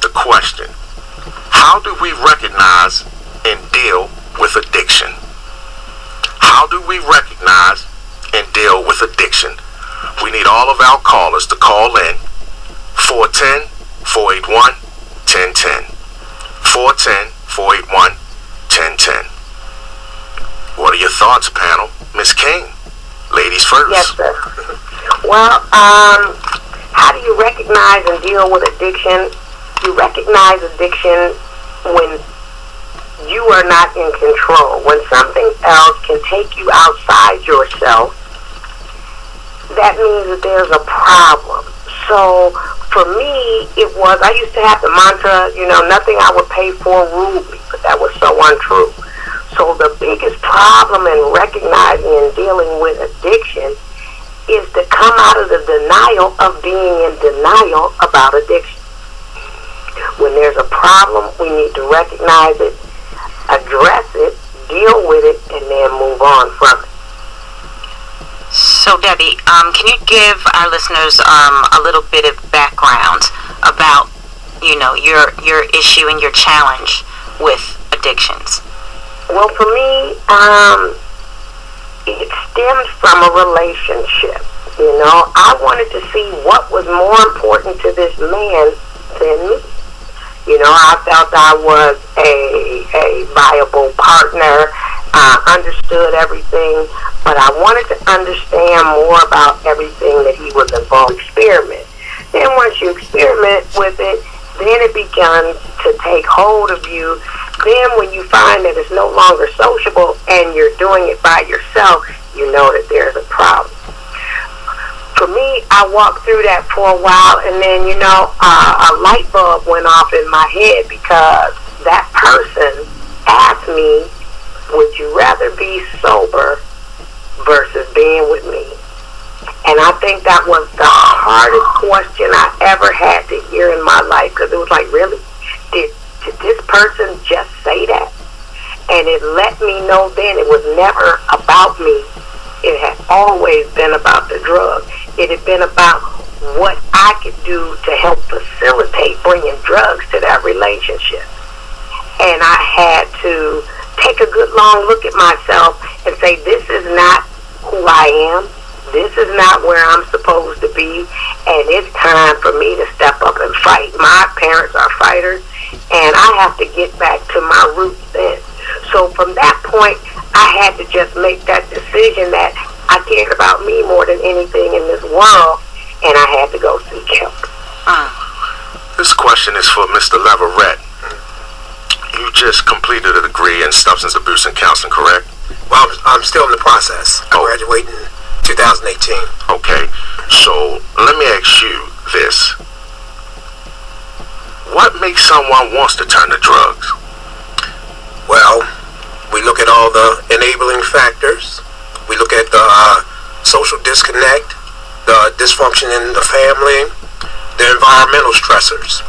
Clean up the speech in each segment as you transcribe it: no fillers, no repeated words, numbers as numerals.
the question, how do we recognize and deal with addiction? How do we recognize and deal with addiction? We need all of our callers to call in 410-481-1010. 410-481-1010. What are your thoughts, panel? Miss King, ladies first. Yes, sir. Well, how do you recognize and deal with addiction? You recognize addiction when you are not in control, when something else can take you outside yourself. That means that there's a problem. So for me, I used to have the mantra, nothing I would pay for ruled me, but that was so untrue. So the biggest problem in recognizing and dealing with addiction is to come out of the denial of being in denial about addiction. When there's a problem, we need to recognize it, address it, deal with it, and then move on from it. So Debbie, can you give our listeners a little bit of background about, your issue and your challenge with addictions? Well, for me, it stems from a relationship. I wanted to see what was more important to this man than me. I felt I was a viable partner. I understood everything, but I wanted to understand more about everything that he was involved in. Experiment. Then once you experiment with it, then it begins to take hold of you. Then when you find that it's no longer sociable and you're doing it by yourself, you know that there's a problem. For me, I walked through that for a while, and then, a light bulb went off in my head because that person asked me, would you rather be sober versus being with me? And I think that was the hardest question I ever had to hear in my life, because it was like, really? Did this person just say that? And it let me know then it was never about me. It had always been about the drug. It had been about what I could do to help facilitate bringing drugs to that relationship. And I had to take a good long look at myself and say, this is not who I am. This is not where I'm supposed to be. And it's time for me to step up and fight. My parents are fighters, and I have to get back to my roots then. So from that point, I had to just make that decision that I cared about me more than anything in this world, and I had to go seek help. This question is for Mr. Leverette. You just completed a degree in substance abuse and counseling, correct? Well, I'm still in the process. I graduated in 2018. Okay, so let me ask you this. What makes someone wants to turn to drugs? Well, we look at all the enabling factors. We look at the social disconnect, the dysfunction in the family, the environmental stressors.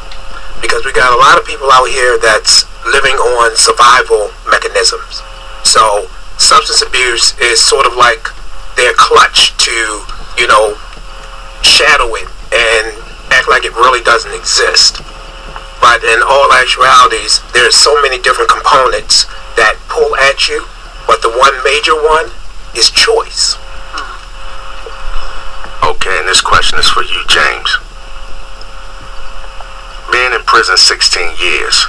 Because we got a lot of people out here that's living on survival mechanisms. So substance abuse is sort of like their clutch to, shadow it and act like it really doesn't exist. But in all actualities, there's so many different components that pull at you, but the one major one is choice. Okay, and this question is for you, James. Being in prison 16 years,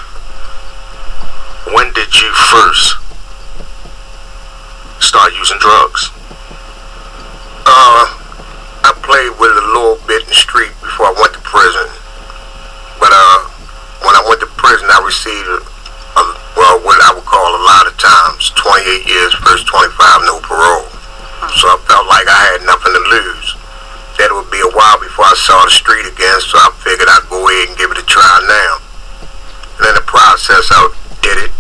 when did you first start using drugs? I played with it a little bit in the street before I went to prison. But when I went to prison, I received what I would call a lot of times 28 years, first 25, no parole. So I felt like I had nothing to lose. That it would be a while before I saw the street again, so I figured I'd go ahead and give it a try now. And in the process, I did it,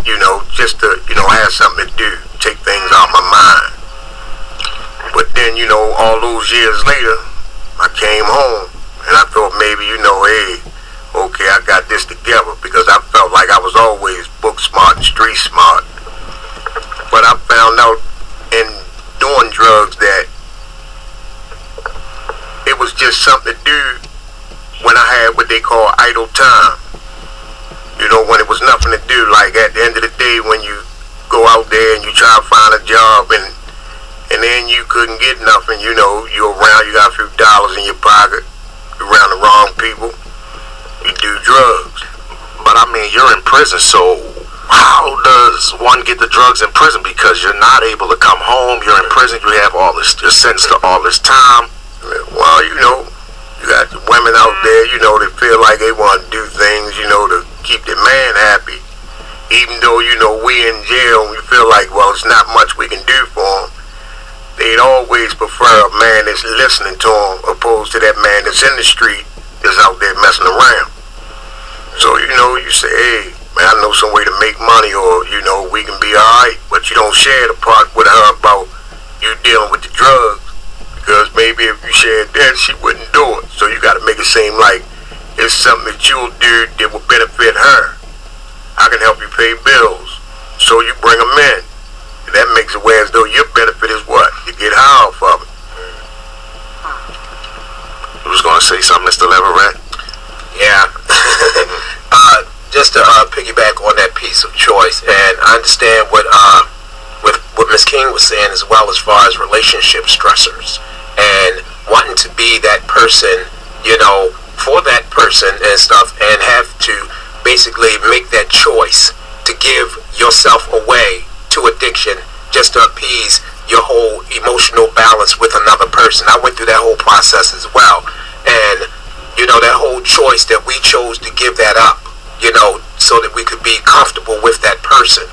just to, have something to do, take things off my mind. But then, all those years later, I came home, and I thought maybe, hey, okay, I got this together, because I felt like I was always book smart and street smart. But I found out in doing drugs that it was just something to do when I had what they call idle time. at the end of the day, when you go out there and you try to find a job and then you couldn't get nothing, you know, you're around, you got a few dollars in your pocket, you're around the wrong people, you do drugs. But I mean, you're in prison, so how does one get the drugs in prison? Because you're not able to come home, you're in prison, you have all this, you're sentenced to all this time. Well, you know, you got the women out there, you know, that feel like they want to do things, you know, to keep their man happy. Even though, you know, we in jail, we feel like, well, it's not much we can do for them. They'd always prefer a man that's listening to them opposed to that man that's in the street that's out there messing around. So, you know, you say, hey, man, I know some way to make money, or, you know, we can be alright, but you don't share the part with her about you dealing with the drugs, because maybe if you shared that, she wouldn't do it. So you got to make it seem like it's something that you'll do that will benefit her. I can help you pay bills, so you bring them in. And that makes it way as though your benefit is what? You get high off of it. You was going to say something, Mr. Leverette? Yeah. Just to piggyback on that piece of choice, and I understand what Ms. King was saying as well, as far as relationship stressors and wanting to be that person, you know, for that person and stuff, and have to basically make that choice to give yourself away to addiction just to appease your whole emotional balance with another person. I went through that whole process as well, and you know, that whole choice that we chose to give that up, you know, so that we could be comfortable with that person.